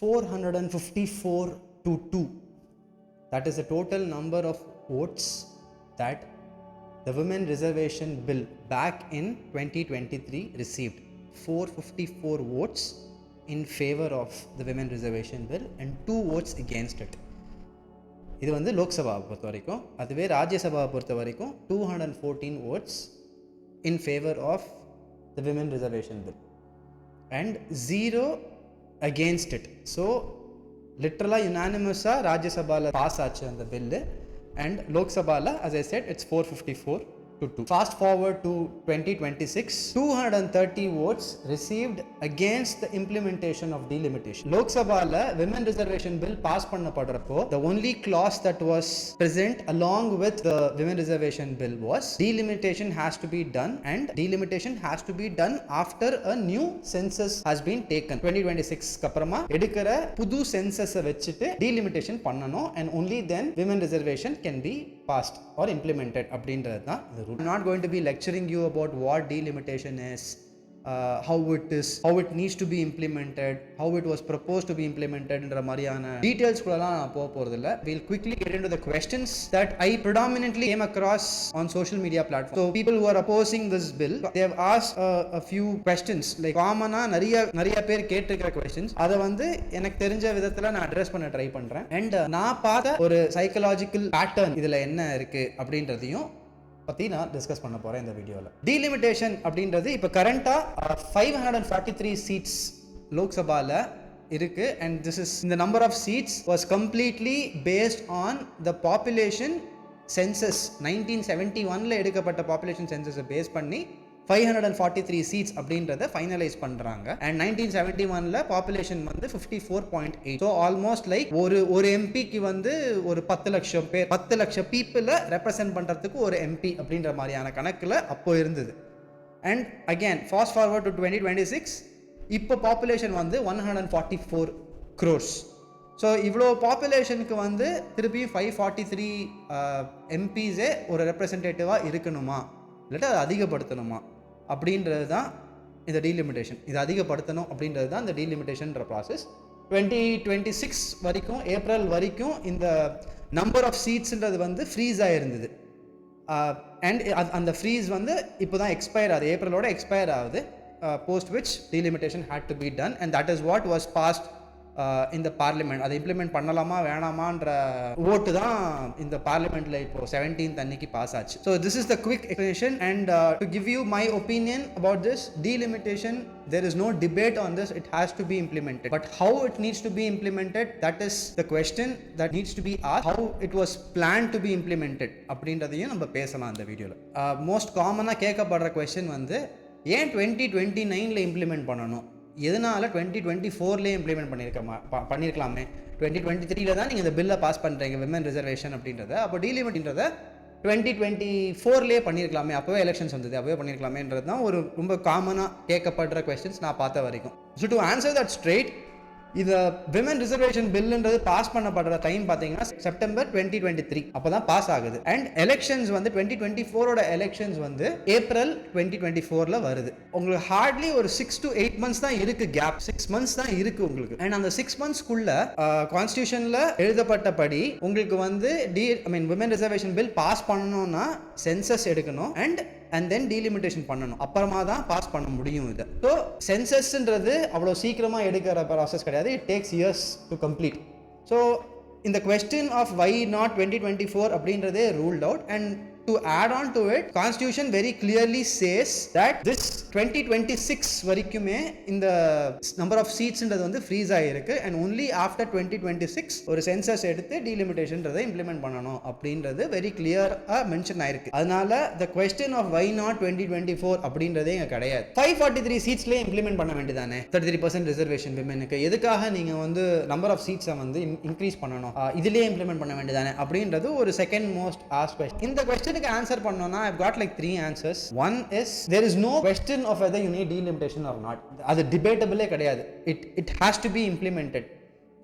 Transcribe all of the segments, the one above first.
454 to 2. That is the total number of votes that the Women Reservation Bill back in 2023 received. 454 votes in favor of the Women Reservation Bill and 2 votes against it. இது வந்து லோக்சபாவை பொறுத்த வரைக்கும். அதுவே ராஜ்யசபாவை பொறுத்த வரைக்கும் 214 votes in favor of the Women Reservation Bill and 0 against it. So literally unanimously ராஜ்யசபால pass ஆச்சு அந்த பில்லு and லோக்சபால as I said it's 454 to 2. Fast forward to 2026, 230 votes received against the implementation of delimitation. லோக்சபால women reservation bill pass பண்ணப்படுறப்போ the only clause that was present along with the women reservation bill was delimitation has to be done and delimitation has to be done after a new census has been taken. 2026 க்கு அப்புறமா எடுக்கிற புது census வச்சிட்டு delimitation பண்ணனும் and only then women reservation can be passed or implemented அப்படின்றது தான் இது. I'm not going to be lecturing you about what delimitation is, how it needs to be implemented, how it was proposed to be implemented என்ற மாதிரியான details குள்ளலாம் நான் போக போறதில்ல. We'll quickly get into the questions that I predominantly came across on social media platforms. So people who are opposing this bill, they have asked a few questions, like காமனா நிறைய பேர் கேட்டிருக்கிற questions. அதை வந்து எனக்கு தெரிஞ்ச விதத்துல நான் அட்ரஸ் பண்ண ட்ரை பண்றேன். And நான் பார்த்த ஒரு சைக்காலஜிக்கல் பேட்டர்ன் இதுல என்ன இருக்கு அப்படின்றதையும் பத்தி நான் டிஸ்கஸ் பண்ண போறேன் இந்த வீடியோல. டீலிமிட்டேஷன் அப்படின்றது இப்ப கரண்டா 543 சீட்ஸ் லோக்சபால இருக்கு and this is the number of seats was completely based on the population census 1971 ல எடுக்கப்பட்ட population census பேஸ் பண்ணி 543 seats அப்படின்றத ஃபைனலைஸ் பண்றாங்க and 1971 ல பாப்புலேஷன் வந்து 54.8. so almost like ஒரு எம்பிக்கு வந்து ஒரு 10 லட்சம் பேர் 10 லட்சம் பீப்பிளை ரெப்ரசன்ட் பண்றதுக்கு ஒரு எம்பி அப்படின்ற மாதிரியான கணக்குல அப்போ இருந்தது. and again fast forward to 2026, இப்போ பாப்புலேஷன் வந்து 144 crores. ஸோ இவ்வளோ பாப்புலேஷனுக்கு வந்து திருப்பி 543 எம்பிஸே ஒரு ரெப்ரசன்டேட்டிவாக இருக்கணுமா இல்லாட்டா அதை அதிகப்படுத்தணுமா அப்படின்றது தான் இந்த டீலிமிட்டேஷன். இது அதிகப்படுத்தணும் அப்படின்றது தான் இந்த டீலிமிட்டேஷன்ற ப்ராசஸ். 2026 வரைக்கும் ஏப்ரல் வரைக்கும் இந்த நம்பர் ஆஃப் சீட்ஸ்ன்றது வந்து ஃப்ரீஸ் ஆகிருந்தது அண்ட் அந்த ஃப்ரீஸ் வந்து இப்போ தான் எக்ஸ்பயர் ஆகுது, ஏப்ரலோட எக்ஸ்பயர் ஆகுது. Post which delimitation had to be done and that is what was passed இந்த பார்லிமெண்ட். அதை இம்ப்ளிமெண்ட் பண்ணலாமா வேணாமான்ற ஓட்டு தான் இந்த பார்லிமெண்ட்ல இப்போ 17th அன்னைக்கு பாஸ் ஆச்சு. So this is the quick explanation and to give you my opinion about this delimitation. There is no debate on this. It has to be implemented. But how it needs to be implemented, that is the question that needs to be asked. How it was planned to be implemented அப்படின்றதையும் நம்ம பேசலாம் இந்த வீடியோவில். Most காமனாக கேட்கப்படுற question வந்து ஏன் 2029ல implement பண்ணணும், எதனால 2024லேயே இம்ப்ளிமெண்ட் பண்ணியிருக்கலாமே, 2023ல தான் நீங்கள் இந்த பில்லை பாஸ் பண்ணுறீங்க விமன் ரிசர்வேஷன் அப்படின்றத, அப்போ டீலிமிட்ன்றதை 2024லேயே பண்ணியிருக்கலாமே, அப்போவே எலெக்ஷன்ஸ் வந்தது அப்போவே பண்ணியிருக்கலாமேன்றது தான் ஒரு ரொம்ப காமனாக கேட்கப்படுற கொஸ்டின்ஸ் நான் பார்த்த வரைக்கும். So to answer that straight, இந்த விமன் ரிசர்வேஷன் பில்லுன்றது பாஸ் பண்ணப்படுற டைம் பார்த்தீங்கன்னா செப்டம்பர் 2023 அப்போ தான் பாஸ் ஆகுது. அண்ட் எலெக்ஷன்ஸ் வந்து 2024ஓட எலெக்ஷன்ஸ் வந்து ஏப்ரல் 2024ல வருது. உங்களுக்கு ஹார்ட்லி ஒரு 6 to 8 months தான் இருக்கு கேப், 6 months தான் இருக்கு உங்களுக்கு. அண்ட் அந்த 6 monthsக்குள்ள கான்ஸ்டியூஷன்ல எழுதப்பட்டபடி உங்களுக்கு வந்து விமன் ரிசர்வேஷன் பில் பாஸ் பண்ணணும்னா சென்சஸ் எடுக்கணும் and then delimitation பண்ணணும், அப்புறமா தான் பாஸ் பண்ண முடியும் இதை. ஸோ சென்சஸ்ன்றது அவ்வளோ சீக்கிரமாக எடுக்கிற ப்ராசஸ் கிடையாது. It takes years to complete. So இந்த கொஸ்டின் ஆஃப் வை நாட் 2024 அப்படின்றதே ruled out. And to add on to it, constitution very clearly says that this 2026 வரைக்குமே இந்த number of seats ன்றது வந்து ஃப்ரீஸ் ஆகிருக்கு and only after 2026 ஒரு census எடுத்து delimitation-ன்றதை implement பண்ணணும் அப்படின்றது வெரி கிளியராக மென்ஷன் ஆயிருக்கு. அதனால the question of why not 2024 அப்படின்றதே இங்கே கிடையாது. 543 சீட்ஸ்லேயே இம்ப்ளிமெண்ட் பண்ண வேண்டியதானே 33% ரிசர்வேஷன் விமனுக்கு, எதுக்காக நீங்கள் வந்து நம்பர் ஆஃப் சீட்ஸை வந்து இன்க்ரீஸ் பண்ணணும், இதுலேயே இம்ப்ளிமெண்ட் பண்ண வேண்டியதானே அப்படின்றது ஒரு செகண்ட் மோஸ்ட் ஆஸ்க் கொஸ்டின். இந்த கொஸ்டினுக்கு ஆன்சர் பண்ணனும்னா I've got like 3 answers. One is there is no question of whether you need delimitation or not. அது debatable கிடையாது. It has to be implemented.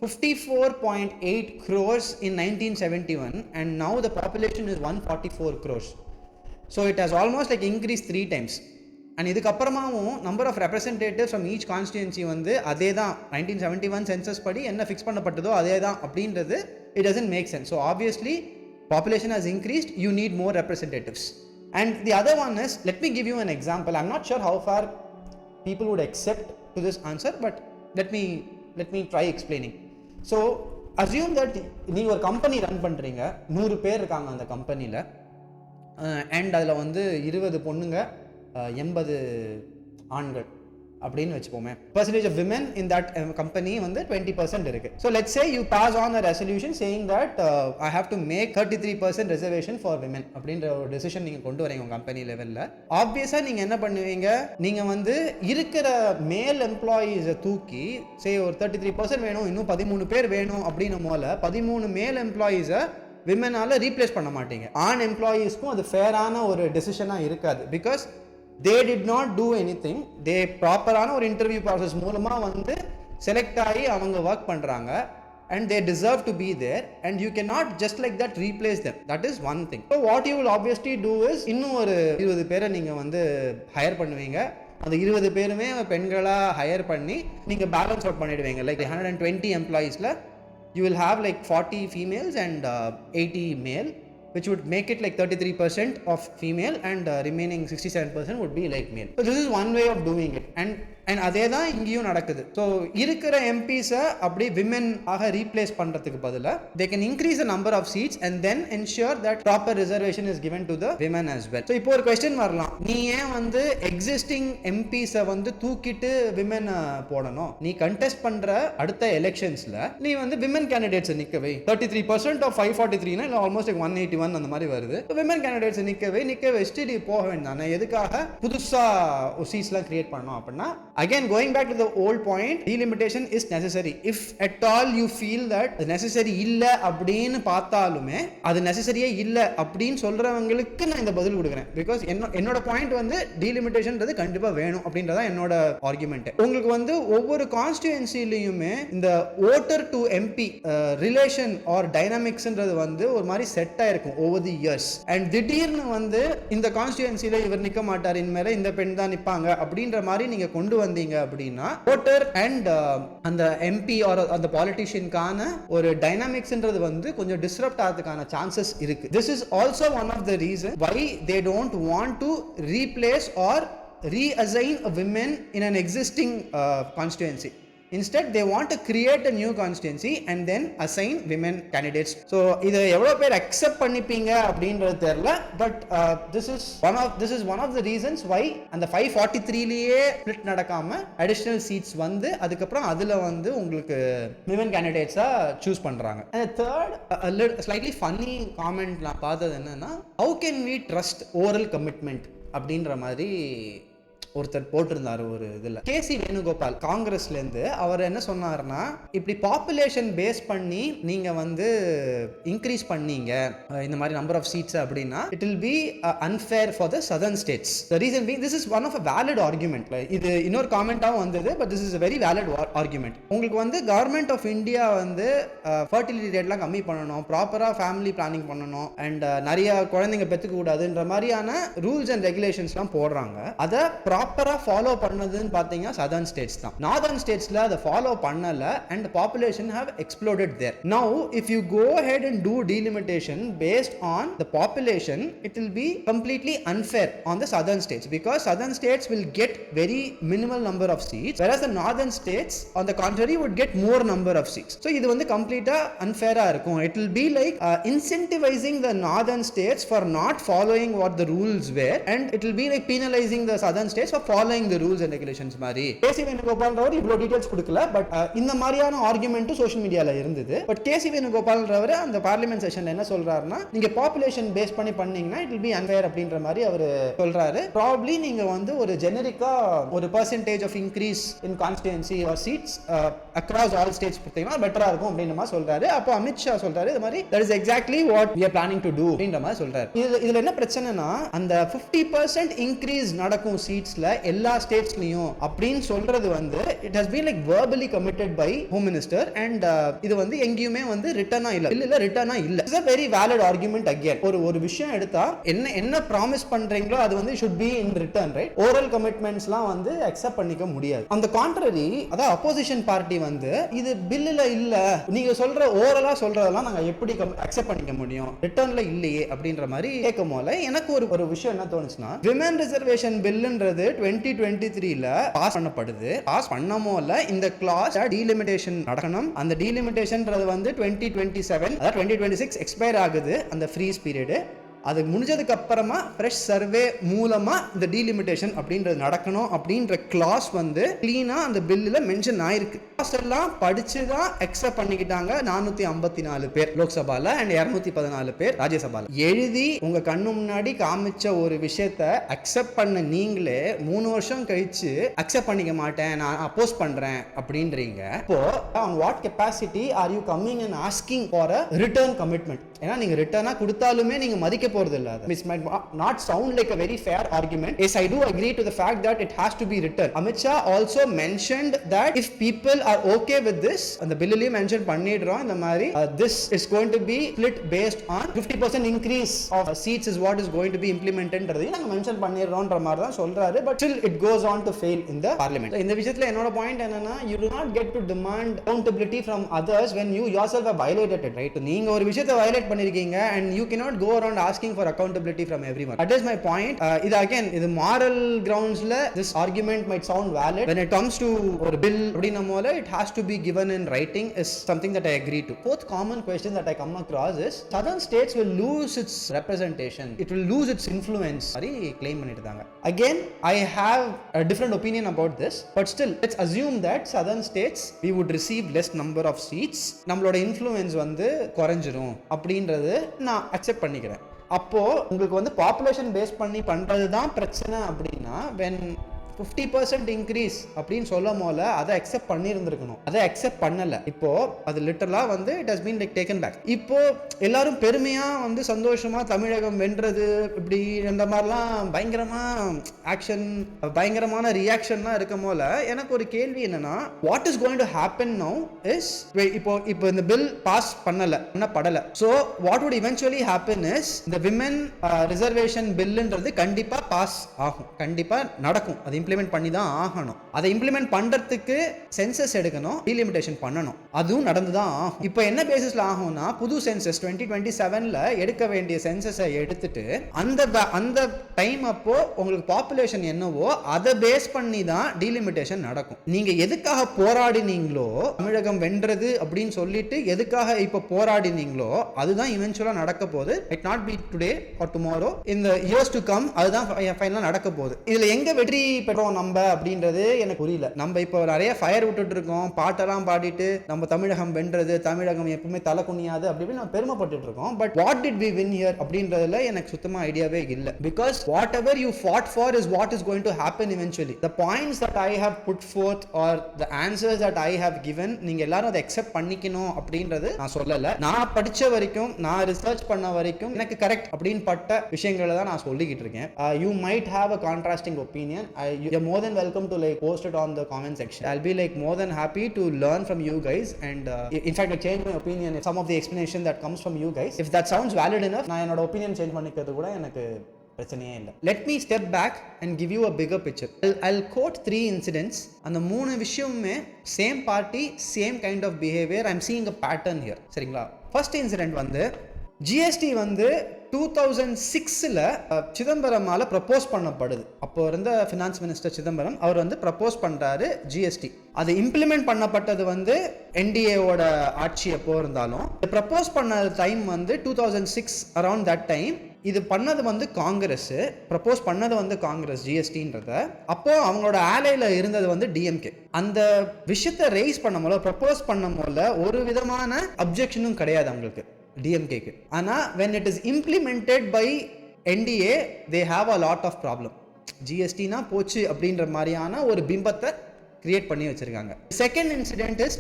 54.8 crores in 1971 and now the population is 144 crores. So it has almost like increased 3 times. And இதுக்கப்புறமாவும் number of representatives from each constituency வந்து அதே தான் 1971 census படி என்ன fix பண்ணப்பட்டதோ அதே தான் அப்படின்றது it doesn't make sense. So obviously population has increased, you need more representatives. And the other one is, let me give you an example. I'm not sure how far people would accept to this answer, but let me try explaining. So assume that நீங்க ஒரு company run பண்றீங்க, 100 பேர் இருக்காங்க அந்த கம்பெனியில், and அதில் வந்து 20 பொண்ணுங்க 80 ஆண்கள் அப்படின்னு வச்சுப்போமே. Percentage of women in that company வந்து 20% இருக்கு. So let's say you pass on a resolution saying that I have to make 33% reservation for women அப்படின்ற ஒரு டெசிஷன் நீங்கள் கொண்டு வரீங்க உங்கள் கம்பெனி லெவலில். ஆப்வியஸாக நீங்கள் என்ன பண்ணுவீங்க, நீங்கள் வந்து இருக்கிற மேல் எம்ப்ளாயீஸை தூக்கி ஒரு 33% வேணும், இன்னும் 13 பேர் வேணும் அப்படின்னும் போல 13 மேல் எம்ப்ளாயீஸை விமனால் ரீப்ளேஸ் பண்ண மாட்டீங்க. ஆண் எம்ப்ளாயீஸ்க்கும் அது ஃபேரான ஒரு டெசிஷனாக இருக்காது. Because they did not do anything. they ப்ராப்பரான ஒரு இன்டர்வியூ ப்ராசஸ் மூலமாக வந்து செலக்ட் ஆகி அவங்க ஒர்க் பண்ணுறாங்க, and they deserve to be there, and you cannot just like that replace them. That is one thing. So what you will obviously do is இன்னும் ஒரு 20 பேரை நீங்கள் வந்து ஹையர் பண்ணுவீங்க. அந்த 20 பேருமே பெண்களாக ஹையர் பண்ணி நீங்கள் பேலன்ஸ் அவுட் பண்ணிடுவீங்க. Like 120 எம்ப்ளாயீஸில் you will have like 40 females and 80 male, which would make it like 33% of female and remaining 67% would be like male. So this is one way of doing it, and அதே தான் இங்கேயும் நடக்குது. So இருக்கிற எம்பிஸை அப்படி women ஆக replace பண்ணுறதுக்கு பதிலாக they can increase the number of seats and then ensure that proper reservation is given to the women as well. So இப்போ ஒரு கொஸ்டின் வரலாம், நீ ஏன் வந்து எக்ஸிஸ்டிங் எம்பிஸை வந்து தூக்கிட்டு விமன் போடணும்? நீ கண்டெஸ்ட் பண்ணுற அடுத்த எலெக்ஷன்ஸில் நீ வந்து விமன் கேண்டிடேட்ஸை நிற்கவே 33% of 543 இல்லை ஆல்மோஸ்ட் 181 அந்த மாதிரி வருது. விமன் கேண்டிடேட்ஸ் நிற்க வச்சுட்டு நீ போக வேண்டாம். எதுக்காக புதுசாக சீட்ஸ்லாம் கிரியேட் பண்ணோம் அப்படின்னா, again going back to the old point, delimitation is necessary. If at all you feel that necessary இல்ல அப்படின்னு பார்த்தாலுமே அது நெசசரியே இல்ல அப்படின்னு சொல்றவங்களுக்கு நான் இந்த பதில் கொடுக்குறேன். பிகாஸ் என்னோட பாயிண்ட் வந்து டீலிமிட்டேஷன்றது கண்டிப்பா வேணும் அப்படின்றத என்னோட ஆர்குமெண்ட். உங்களுக்கு வந்து ஒவ்வொரு கான்ஸ்டியூன்சிலையுமே இந்த voter to MP relation or டைனாமிக்ஸ்ன்றது வந்து ஒரு மாதிரி செட் ஆயிருக்கும் ஓவர் தி இயர்ஸ். அண்ட் திடீர்னு வந்து இந்த கான்ஸ்டியூன்சில இவர் நிக்க மாட்டார், இனிமேல இந்த பெண் தான் நிப்பாங்க அப்படின்ற மாதிரி நீங்க கொண்டு வந்தீங்க அப்படின்னா voter and அந்த எம்பி ஆர் அந்த பாலிட்டிஷியனுக்கான ஒரு டைனாமிக்ஸ்ன்றது வந்து கொஞ்சம் டிஸ்ரப்ட் ஆகிறதுக்கான சான்சஸ் இருக்கு. This is also one of the reason why they don't want to replace or reassign a women in an existing constituency. Instead they want to create a new constituency and then assign women candidates. So இதை எவ்வளோ பேர் accept பண்ணிப்பீங்க அப்படின்றது தெரியல. But this is one of the reasons why அந்த 543லேயே split நடக்காம additional sheets வந்து அதுக்கப்புறம் அதில் வந்து உங்களுக்கு விமன் கேண்டிடேட்ஸாக சூஸ் பண்ணுறாங்க. And third, slightly funny comment நான் பார்த்தது என்னன்னா, how can we trust oral commitment அப்படின்ற மாதிரி ஒருத்தர் போட்டிருந்தார் ஒரு இதில். கேசி வேணுகோபால் காங்கிரஸ்லேருந்து அவர் என்ன சொன்னார்னா, இப்படி பாப்புலேஷன் பேஸ் பண்ணி நீங்கள் வந்து இன்க்ரீஸ் பண்ணீங்க இந்த மாதிரி நம்பர் ஆஃப் சீட்ஸ் அப்படின்னா it will be unfair for the southern states. The reason being this is one of a valid argument. இது இன்னொரு காமெண்ட்டாகவும் வந்தது, but this is a very valid argument. உங்களுக்கு வந்து கவர்மெண்ட் ஆஃப் இந்தியா வந்து fertility ரேட்லாம் கம்மி பண்ணணும், ப்ராப்பராக ஃபேமிலி பிளானிங் பண்ணணும், அண்ட் நிறைய குழந்தைங்க பெற்றுக்க கூடாதுன்ற மாதிரியான ரூல்ஸ் அண்ட் ரெகுலேஷன்ஸ்லாம் போடுறாங்க. அதை ப்ராப்பரா ஃபாலோ பண்ணதுன்னு பார்த்தீங்கன்னா சதர்ன் ஸ்டேட்ஸ் தான். நார்தர்ன் ஸ்டேட்ஸ்ல அதை ஃபாலோ பண்ணல and the population have exploded there. Now if you go ahead and do delimitation based on the population, it will be completely unfair on the southern states, because southern states will get very minimal number of seats, whereas the northern states on the contrary would get more number of seats. So இது வந்து கம்ப்ளீட்டா அன்ஃபேரா இருக்கும். It will be like incentivizing the northern states for not following what the rules were, and it will be like penalizing the southern states for following the rules and regulations மாதிரி. கேசி வேணுகோபால்ன்றவர் இவ்வளோ details கொடுக்கல, but இந்த மாதிரியான ஆர்குமெண்ட்டும் social மீடியால இருந்தது. But கேசி வேணுகோபால்ன்றவர் அந்த parliament செஷன்ல என்ன சொல்றாருன்னா, நீங்க பாப்புலேஷன் பேஸ் பண்ணி பண்ணீங்கன்னா இட் வில் பி அன்ஃபேர் அப்படின்ற மாதிரி அவர் சொல்றாரு. ப்ராபப்லி நீங்க வந்து ஒரு ஜெனரிக்கா ஒரு percentage of increase in constituency or seats across all states கொடுத்தீங்கன்னா பெட்டரா இருக்கும் அப்படின்ற மாதிரி சொல்றாரு. அப்போ அமித்ஷா சொல்றாரு இது மாதிரி that is exactly what we are planning to do அப்படின்ற மாதிரி சொல்றாரு. இதுல என்ன பிரச்சனைனா, அந்த 50% இன்க்ரீஸ் நடக்கும் சீட்ஸ்ல பார்லிமெண்ட்ஸ்ல எல்லா ஸ்டேட்ஸ்லயும் அப்படின்னு சொல்றது வந்து it has been like verbally committed by home minister and இது வந்து எங்கேயுமே வந்து ரிட்டர்னா இல்ல ரிட்டர்னா இல்ல. It's a very valid argument again. ஒரு விஷயம் எடுத்தா என்ன ப்ராமிஸ் பண்றீங்களோ அது வந்து should be in return, right? oral commitmentsலாம் வந்து அக்செப்ட் பண்ணிக்க முடியாது. அந்த கான்ட்ரரி அதாவது அப்போசிஷன் பார்ட்டி வந்து இது பில்லுல இல்ல, நீங்க சொல்ற ஓரலா சொல்றதெல்லாம் நாங்க எப்படி அக்செப்ட் பண்ணிக்க முடியும், ரிட்டர்ன்ல இல்லையே அப்படின்ற மாதிரி கேட்கும் போல எனக்கு ஒரு விஷயம் என்ன தோணுச்சுன்னா, விமன் ரிசர்வேஷன் பில்லுன்றது 2023ல பாஸ் பண்ணப்படுது. பாஸ் பண்ணமோல இந்த கிளாஸ் டீலிமிட்டேஷன் நடக்கணும். அந்த டீலிமிட்டேஷன்ன்றது வந்து 2027 அதாவது 2026 எக்ஸ்பயர் ஆகுது அந்த ஃப்ரீஸ் பீரியட். அது முடிஞ்சதுக்கு அப்புறமா ஃப்ரெஷ் சர்வே மூலமா இந்த டீலிமிட்டேஷன் அப்படின்றது நடக்கணும் அப்படின்ற கிளாஸ் வந்து கிளீனா அந்த பில்லுல மென்ஷன் ஆயிருக்கு. கிளாஸ் எல்லாம் படிச்சு தான் அக்செப்ட் பண்ணிக்கிட்டாங்க 454 பேர் லோக்சபால அண்ட் 214 பேர் ராஜ்யசபால. எழுதி உங்க கண்ணு முன்னாடி காமிச்ச ஒரு விஷயத்தை அக்செப்ட் பண்ண நீங்களே 3 வருஷம் கழிச்சு அக்செப்ட் பண்ணிக்க மாட்டேன், நான் அப்போஸ் பண்றேன் அப்படின்றீங்க. இப்போ on what capacity are you coming and asking for a return commitment? ஏன்னா நீங்க ரிட்டர்னா கொடுத்தாலுமே நீங்க மதிக்க போறது இல்ல. This might not sound like a very fair argument. Yes, I do agree to the fact that it has to be returned. Amit Shah also mentioned that if people are okay with this, and the bill mentioned பண்ணிடுறோம் இந்த மாதிரி, this is going to be split based on 50% increase of seats is what is going to be implemented ன்றதை நாங்க mention பண்ணிடுறோம்ன்ற மாதிரி தான் சொல்றாரு. But still it goes on to fail in the parliament. இந்த விஷயத்துல என்னோட பாயிண்ட் என்னன்னா, you do not get to demand accountability from others when you yourself have violated it, right? நீங்க ஒரு விஷயத்தை violate பண்ணிருக்கீங்க and you cannot go around asking for accountability from everyone. That is my point. இது again இது moral groundsல this argument might sound valid. When it comes to ஒரு bill அப்படினமோல it has to be given in writing is something that I agree to. Fourth common question that I come across is southern states will lose its representation. It will lose its influence. சரி claim பண்ணிட்டாங்க. Again I have a different opinion about this, but still let's assume that southern states we would receive less number of seats. நம்மளோட influence வந்து குறைஞ்சிரும் அப்படின்றது நான் accept பண்ணிக்கிறேன். அப்போ உங்களுக்கு வந்து பாப்புலேஷன் பேஸ் பண்ணி பண்றது தான் பிரச்சனை அப்படின்னா, when 50% இன்க்ரீஸ் அப்படின்னு சொல்லும் போல அதை அக்செப்ட் பண்ணியிருந்திருக்கணும். அதை அக்செப்ட் பண்ணல. இப்போ அது லிட்டரலா வந்து it has been like taken back. இப்போ எல்லாரும் பெருமையா வந்து சந்தோஷமா தமிழகம் வென்றது இப்படி இந்த மாதிரிலாம் பயங்கரமா ஆக்ஷன் பயங்கரமான ரியாக்ஷன்லாம் இருக்கும் போல எனக்கு ஒரு கேள்வி என்னன்னா, what is going to happen now is இப்போ இந்த பில் பாஸ் பண்ணப்படல. So what would eventually happen is இந்த விமன் ரிசர்வேஷன் பில்லுன்றது கண்டிப்பா பாஸ் ஆகும், கண்டிப்பா நடக்கும். அது இம்ப்ளிமெண்ட் பண்ணி தான் ஆகணும். அதை இம்ப்ளிமெண்ட் பண்றதுக்கு சென்சஸ் எடுக்கணும், டீலிமிட்டேஷன் பண்ணணும், அதுவும் நடந்து தான் ஆகும். இப்போ என்ன பேசிஸ்ல ஆகும்னா, புது சென்சஸ் 2027ல எடுக்க வேண்டிய சென்சஸை எடுத்துட்டு அந்த டைம் அப்போ உங்களுக்கு பாப்புலேஷன் என்னவோ அதை பேஸ் பண்ணி தான் டீலிமிட்டேஷன் நடக்கும். நீங்க எதுக்காக போராடினீங்களோ, தமிழகம் வென்றது அப்படின்னு சொல்லிட்டு எதுக்காக இப்போ போராடினீங்களோ அதுதான் இவென்ச்சுவலா நடக்க போகுது. It not be today or tomorrow, இந்த இயர்ஸ் டு கம் அதுதான் ஃபைனலா நடக்க போகுது. இதுல எங்க வெற்றி பெற்றோம் நம்ம அப்படின்றது எனக்கு புரியல. நம்ம இப்போ நிறைய ஃபயர் விட்டுட்டு இருக்கோம், பாட்டெல்லாம் பாடிட்டு நம்ம தமிழகம் வென்றது, தமிழகம் எப்பவுமே தலை குனியாது அப்படின்னு நம்ம பெருமைப்பட்டு இருக்கோம். But what did we win here அப்படின்றதுல எனக்கு சுத்தமா ஐடியாவே இல்லை. Because whatever you fought for is what is going to happen eventually. The points that I have put forth or the answers that I have given, நீங்க எல்லாரும் அதை accept பண்ணிக்கணும் அப்படின்றது நான் சொல்லல. நான் படிச்ச வரைக்கும், நான் ரிசர்ச் பண்ண வரைக்கும் எனக்கு கரெக்ட் அப்படின்னு பட்ட விஷயங்களை தான் நான் சொல்லிக்கிட்டு இருக்கேன். You might have a contrasting opinion. You're more than welcome to like post it on the comment section. I'll be like more than happy to learn from you guys and in fact I change my opinion if some of the explanation that comes from you guys, if that sounds valid enough, நான் என்னோட opinion change பண்ணிக்கிறது கூட எனக்கு பிரச்சனையே இல்லை. Let me step back and give you a bigger picture. I'll quote 3 incidents. அந்த 3 விஷயமுமே same party, same kind of behavior. I'm seeing a pattern here. சரிங்களா? First incident வந்து ஜிஎஸ்டி வந்து 2006ல சிதம்பரமால ப்ரப்போஸ் பண்ணப்படுது. அப்போ இருந்த ஃபினான்ஸ் மினிஸ்டர் சிதம்பரம் அவர் வந்து ப்ரப்போஸ் பண்றாரு ஜிஎஸ்டி. அது இம்ப்ளிமெண்ட் பண்ணப்பட்டது வந்து என்டிஏவோட ஆட்சி எப்போ இருந்தாலும், ப்ரப்போஸ் பண்ண டைம் வந்து 2006 அரௌண்ட் தட் டைம். இது பண்ணது வந்து காங்கிரஸ், ப்ரப்போஸ் பண்ணது வந்து காங்கிரஸ் ஜிஎஸ்டின்றத. அப்போ அவங்களோட ஆலையில இருந்தது வந்து டிஎம்கே. அந்த விஷயத்தை ரைஸ் பண்ண போல, ப்ரப்போஸ் பண்ண போல ஒரு விதமான அப்ஜெக்ஷனும் கிடையாது அவங்களுக்கு டிஎம்கேக்கு. ஆனால் when it is implemented by NDA they have a lot of problem. ஜிஎஸ்டினா போச்சு அப்படின்ற மாதிரியான ஒரு பிம்பத்தை கிரியேட் பண்ணி வச்சிருக்காங்க. செகண்ட் இன்சிடென்ட் இஸ்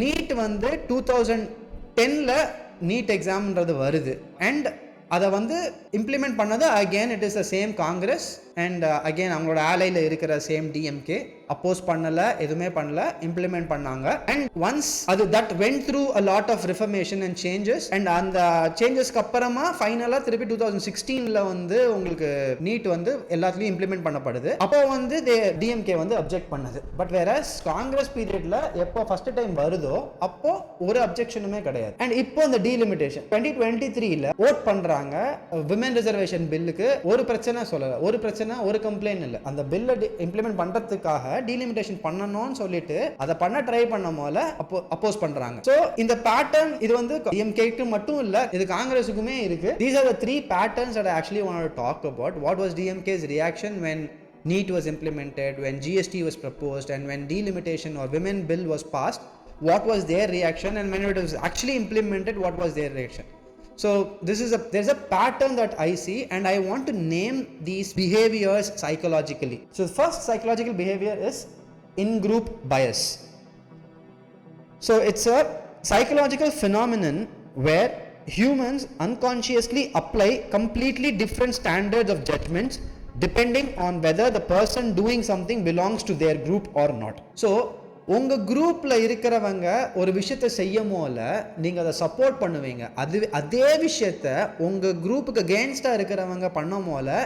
நீட் வந்து 2010ல நீட் எக்ஸாம்ன்றது வருது. அண்ட் அதை வந்து இம்ப்ளிமெண்ட் பண்ணது again it is the same Congress and again அவங்களோட ஆலையில் இருக்கிற சேம் டிஎம்கே அப்போஸ் பண்ணல, எதுவுமே பண்ணல, இம்ப்ளிமெண்ட் பண்ணாங்க. அண்ட் ஒன்ஸ் அது that went through a lot of reformation and changes and அந்த சேஞ்சஸ்க்கு அப்புறமா ஃபைனலாக திருப்பி 2016 வந்து உங்களுக்கு நீட் வந்து எல்லாத்துலயும் இம்ப்ளிமெண்ட் பண்ணப்படுது. அப்போ வந்து டிஎம்கே வந்து அப்ஜெக்ட் பண்ணது. பட் வேற காங்கிரஸ் பீரியட்ல எப்போ ஃபர்ஸ்ட் டைம் வருதோ அப்போ ஒரு அப்ஜெக்ஷனுமே கிடையாது. அண்ட் இப்போ இந்த டீலிமிட்டேஷன் 2023 ஓட் பண்றாங்க விமன் ரிசர்வேஷன் பில்லுக்கு. ஒரு பிரச்சனை சொல்லல, ஒரு பிரச்சனை, ஒரு கம்ப்ளைண்ட் இல்ல. அந்த பில்லை இம்ப்ளிமெண்ட் பண்றதுக்காக டீலிமிட்டேஷன் பண்ணணும்னு சொல்லிட்டு அதை பண்ண ட்ரை பண்ண போல அப்போஸ் பண்றாங்க. சோ இந்த பேட்டர்ன் இது வந்து டிஎம்கேக்கு மட்டும் இல்ல, இது காங்கிரஸுக்குமே இருக்கு. These are the three patterns that I actually want to talk about. What was DMK's reaction when NEET was implemented, when GST was proposed, and when delimitation or women bill was passed? What was their reaction? And when it was actually implemented, what was their reaction? So there's a pattern that I see, and I want to name these behaviors psychologically. So the first psychological behavior is in-group bias. So it's a psychological phenomenon where humans unconsciously apply completely different standards of judgments depending on whether the person doing something belongs to their group or not. So உங்க குரூப்ல இருக்கிறவங்க ஒரு விஷயத்தை செய்யும் போல நீங்க அதை support பண்ணுவீங்க. அதே விஷயத்த உங்க குரூப்புக்கு அகேன்ஸ்டா இருக்கிறவங்க பண்ணும் போல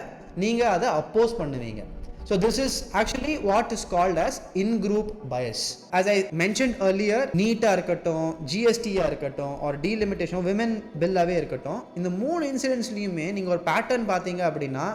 நீங்க அதை அப்போஸ் பண்ணுவீங்க. So this is actually what is called as in-group bias. As I mentioned earlier, NEET இருக்கட்டும், GST இருக்கட்டும், or delimitation women bill-ஆவே இருக்கட்டும், இந்த 3 இன்சிடென்ட்ஸ்லயுமே நீங்க ஒரு பேட்டர்ன் பாத்தீங்க அப்படின்னா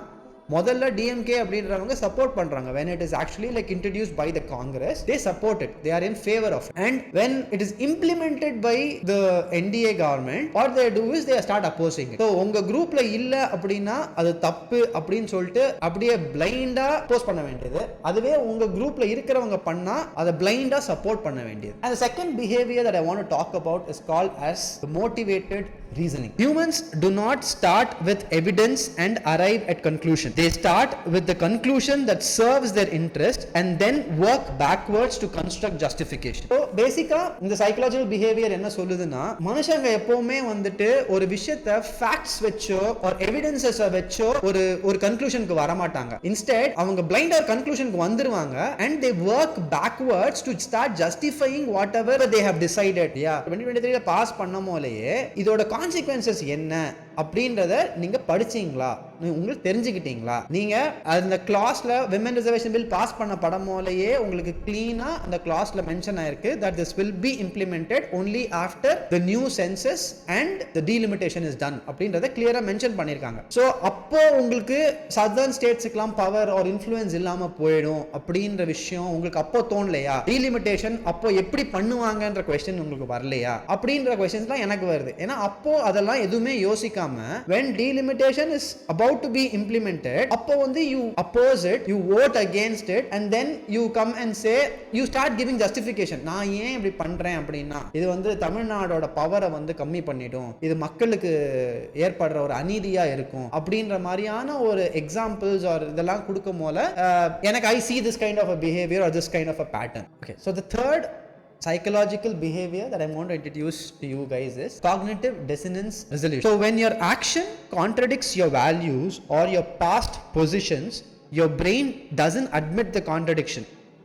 முதல்ல டிஎம்கே அப்படின்றவங்க சப்போர்ட் பண்றாங்க. when it is actually like introduced by the Congress, they support it, they are in favor of it. And when it is implemented by the NDA government, what they do is they start opposing it. So உங்க குரூப்ல இல்ல அப்படின்னா அது தப்பு அப்படின்னு சொல்லிட்டு அப்படியே பிளைண்டா post பண்ண வேண்டியது, அதுவே உங்க குரூப்ல இருக்கிறவங்க பண்ணா அதை பிளைண்டா சப்போர்ட் பண்ண வேண்டியது. And the second behavior that I want to talk about is called as the motivated reasoning. Humans do not start with evidence and arrive at conclusion. They start with the conclusion that serves their interest and then work backwards to construct justification. So basically இந்த psychological behavior என்ன சொல்லுதுன்னா, மனுஷங்க எப்பவுமே வந்துட்டு ஒரு விஷயத்தை facts வெச்சோ or evidences வெச்சோ ஒரு conclusionக்கு வர மாட்டாங்க. Instead அவங்க blinder conclusionக்கு வந்துருவாங்க and they work backwards to start justifying whatever they have decided. 2023 pass பண்ணமோலயே இதோட கான்சிக்வென்சஸ் என்ன அப்படின்றத நீங்க படிச்சீங்களா, உங்களுக்கு தெரிஞ்சுக்கிட்டீங்களா? நீங்க அந்த கிளாஸ்ல விமன் ரிசர்வேஷன் பில் பாஸ் பண்ண படமோலயே உங்களுக்கு கிளீனா அந்த கிளாஸ்ல மென்ஷன் ஆயிருக்கு that this will be implemented only after the new census and the delimitation is done அப்படின்றத கிளியரா மென்ஷன் பண்ணிருக்காங்க. சோ அப்போ உங்களுக்கு சதர்ன் ஸ்டேட்ஸ்க்குலாம் பவர் ஆர் இன்ஃப்ளூயன்ஸ் இல்லாம போயிடும் அப்படின்ற விஷயம் உங்களுக்கு அப்போ தோணலையா? டீலிமிட்டேஷன் அப்போ எப்படி பண்ணுவாங்கன்ற क्वेश्चन உங்களுக்கு வரலையா? அப்படின்ற क्वेश्चंसலாம் எனக்கு வருது. ஏன்னா அப்போ அதெல்லாம் எதுவுமே யோசிக்காம when delimitation is about to be implemented, அப்போ வந்து you oppose it, you vote against it, and then you come and say, you start giving justification. நான் ஏன் இப்படி பண்றேன் அப்படின்னா இது வந்து தமிழ்நாடோட பவரை வந்து கம்மி பண்ணிடும், இது மக்களுக்கு ஏற்படுற ஒரு அநீதியா இருக்கும் அப்படின்ற மாதிரியான ஒரு எக்ஸாம்பிள்ஸ் ஆர் இதெல்லாம் கொடுக்கும் போல எனக்கு I see this kind of a behavior or this kind of a pattern. Okay, so the third psychological behavior that I want to introduce to you guys is cognitive dissonance resolution. So when your action contradicts your values or your past positions, your brain doesn't admit the contradiction.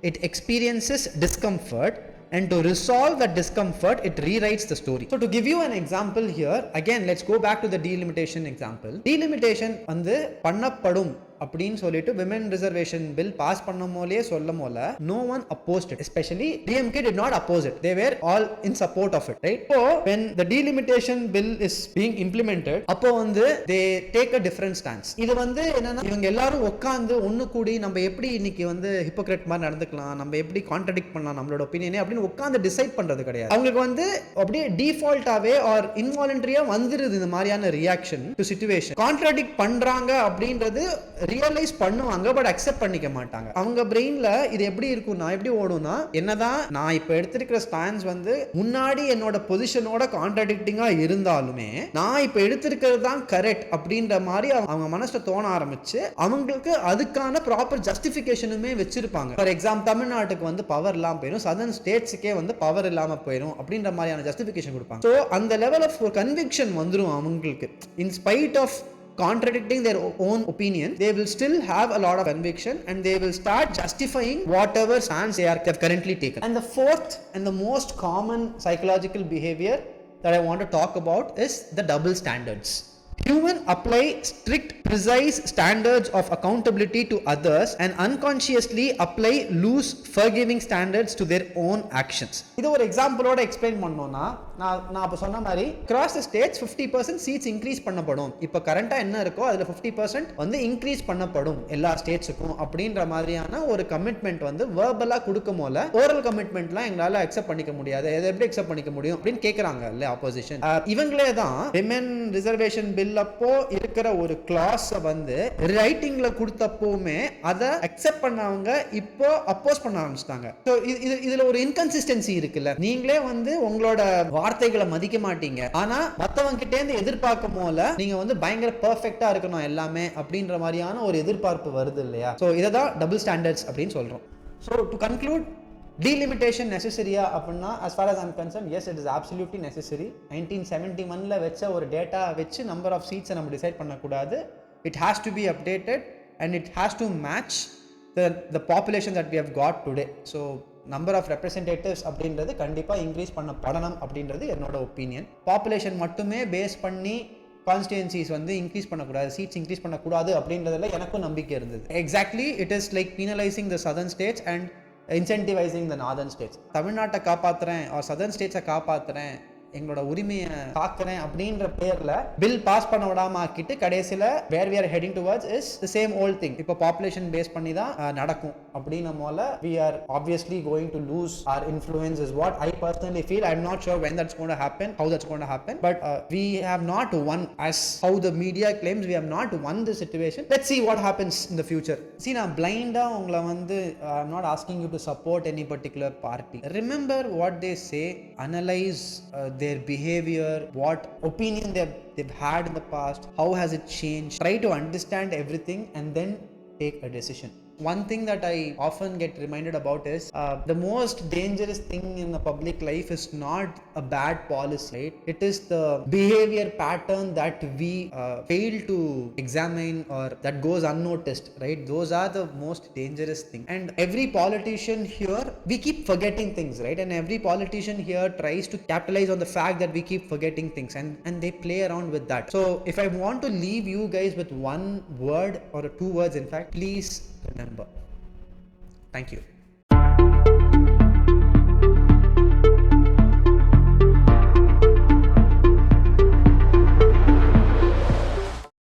It experiences discomfort, and to resolve that discomfort, it rewrites the story. So to give you an example here, again let's go back to the delimitation example. Delimitation வந்து பண்ணப்படும் அப்படின்னு சொல்லிட்டு women reservation bill pass பண்ணும்போதே சொல்லும்போல no one opposed it, especially DMK did not oppose it, they were all in support of it, right? So when the delimitation bill is being implemented, அப்போ வந்து they take a different stance. இது வந்து என்னன்னா இவங்க எல்லாரும் உட்கார்ந்து ஒண்ணு கூடி நம்ம எப்படி இன்னைக்கு வந்து ஹிப்போக்ரேட் மாதிரி நடந்துக்கலாம், நம்ம எப்படி கான்ட்ராடிக்ட் பண்ணலாம் நம்மளோட ஒபினியனை அப்படின்னு உட்கார்ந்து டிசைட் பண்றது கிடையாது. அவங்களுக்கு வந்து அப்படியே டிஃபால்ட்டாவே ஆர் இன்வாலண்டரியா வந்துருது இந்த மாதிரியான ரியாக்ஷன் டு சிச்சுவேஷன். கான்ட்ராடிக்ட் பண்றாங்க அப்படின்றது ரியலைஸ் பண்ணுவாங்க, பட் அக்செப்ட் பண்ணிக்க மாட்டாங்க. அவங்க பிரெயின்ல இது எப்படி இருக்கும்னா, எப்படி ஓடும்னா, என்னதான் நான் இப்ப எடுத்திருக்கிற ஸ்டாண்ட்ஸ் வந்து முன்னாடி என்னோட பொசிஷனோட கான்ட்ராடிக்டிங்கா இருந்தாலுமே நான் இப்ப எடுத்திருக்கிறது தான் கரெக்ட் அப்படின்ற மாதிரி அவங்க மனசுல தோண ஆரம்பிச்சு அவங்களுக்கு அதுக்கான ப்ராப்பர் ஜஸ்டிபிகேஷனுமே வச்சிருப்பாங்க. ஃபார் எக்ஸாம்பிள் தமிழ்நாட்டுக்கு வந்து பவர் இல்லாம போயிடும், சதர்ன் ஸ்டேட்ஸுக்கே வந்து பவர் இல்லாம போயிடும் அப்படின்ற மாதிரியான ஜஸ்டிபிகேஷன் கொடுப்பாங்க. ஸோ அந்த லெவல் ஆஃப் கன்விக்ஷன் வந்துடும் அவங்களுக்கு. In spite of contradicting their own opinion, they will still have a lot of conviction and they will start justifying whatever stance they have currently taken. And the fourth and the most common psychological behavior that I want to talk about is the double standards. Humans apply strict, precise standards of accountability to others and unconsciously apply loose, forgiving standards to their own actions. இது ஒரு எக்ஸாம்பிளோட explain பண்ணோம்னா, நான் அப்போ சொன்ன மாதிரி across the states 50% seats increase பண்ணப்படும். இப்போ கரண்டா என்ன இருக்கோ அதில் 50% வந்து இன்க்ரீஸ் பண்ணப்படும் எல்லா ஸ்டேட்ஸுக்கும் அப்படின்ற மாதிரியான ஒரு கமிட்மெண்ட் வந்து வேர்பலா கொடுக்கும் போல ஓரல் கமிட்மெண்ட்லாம் எங்களால் அக்செப்ட் பண்ணிக்க முடியாது. எதை எப்படி அக்செப்ட் பண்ணிக்க முடியும் அப்படின்னு கேட்குறாங்க இல்லை ஆப்போசிஷன். இவங்களே தான் விமென் ரிசர்வேஷன் பில் அப்போ இருக்கிற ஒரு கிளாஸ் வந்து ரைட்டிங்ல கொடுத்தப்போமே அதை அக்செப்ட் பண்ணவங்க இப்போ அப்போஸ் பண்ண ஆரம்பிச்சிட்டாங்க. இதுல ஒரு இன்கன்சிஸ்டன்சி இருக்குல்ல. நீங்களே வந்து உங்களோட வார்த்தைகளை மதிக்க மாட்டீங்க, ஆனா மத்தவங்க கிட்டே இருந்து எதிர்பார்க்கும் போல நீங்க வந்து பயங்கர பெர்ஃபெக்ட்டா இருக்கணும் எல்லாமே அப்படின்ற மாதிரியான ஒரு எதிர்பார்ப்பு வருது இல்லையா? சோ இததான் டபுள் ஸ்டாண்டர்ட்ஸ் அப்படின்னு சொல்றோம். So to conclude, delimitation necessary-யா அப்படின்னா as far as I'm concerned, yes, it is absolutely necessary. 1971ல வெச்ச ஒரு டேட்டா வெச்சு நம்பர் ஆஃப் சீட்ஸை நம்ம டிசைட் பண்ணக்கூடாது. It has to be updated and it has to match the population that we have got today. So number of representatives அப்படின்றது கண்டிப்பாக increase பண்ணப்படணும் அப்படின்றது என்னோட opinion. Population மட்டுமே பேஸ் பண்ணி கான்ஸ்டிடுவன்சிஸ் வந்து இன்க்ரீஸ் பண்ணக்கூடாது, சீட்ஸ் இன்க்ரீஸ் பண்ணக்கூடாது அப்படின்றதுல எனக்கும் நம்பிக்கை இருந்தது. Exactly it is like penalising the southern states and இன்சென்டிவைசிங் the northern states. தமிழ்நாட்டை காப்பாற்றுறேன் ஆர் சதர்ன் ஸ்டேட்ஸை காப்பாற்றுறேன், எங்களோட உரிமையை காக்கிறேன் அப்படின்ற பேர்ல பில் பாஸ் பண்ண விடாம ஆக்கிட்டு கடைசியில where we are heading towards is the same old thing. இப்போ பாப்புலேஷன் பேஸ் பண்ணி தான் நடக்கும் அப்படின்னும் போல we are obviously going to lose our influence is what I personally feel. I'm not sure when that's going to happen, how that's going to happen, but we have not won as how the media claims. We have not won the situation. Let's see what happens in the future. See, நான் பிளைண்டா உங்களை வந்து I'm not asking you to support any particular party. Remember what they say, analyze their behavior, what opinion they've had in the past, how has it changed, try to understand everything and then take a decision. One thing that I often get reminded about is the most dangerous thing in the public life is not a bad policy, right? It is the behavior pattern that we fail to examine or that goes unnoticed, right? Those are the most dangerous thing. And every politician here, we keep forgetting things, right? And every politician here tries to capitalize on the fact that we keep forgetting things and they play around with that. So if I want to leave you guys with one word or two words, in fact, please remember. Thank you.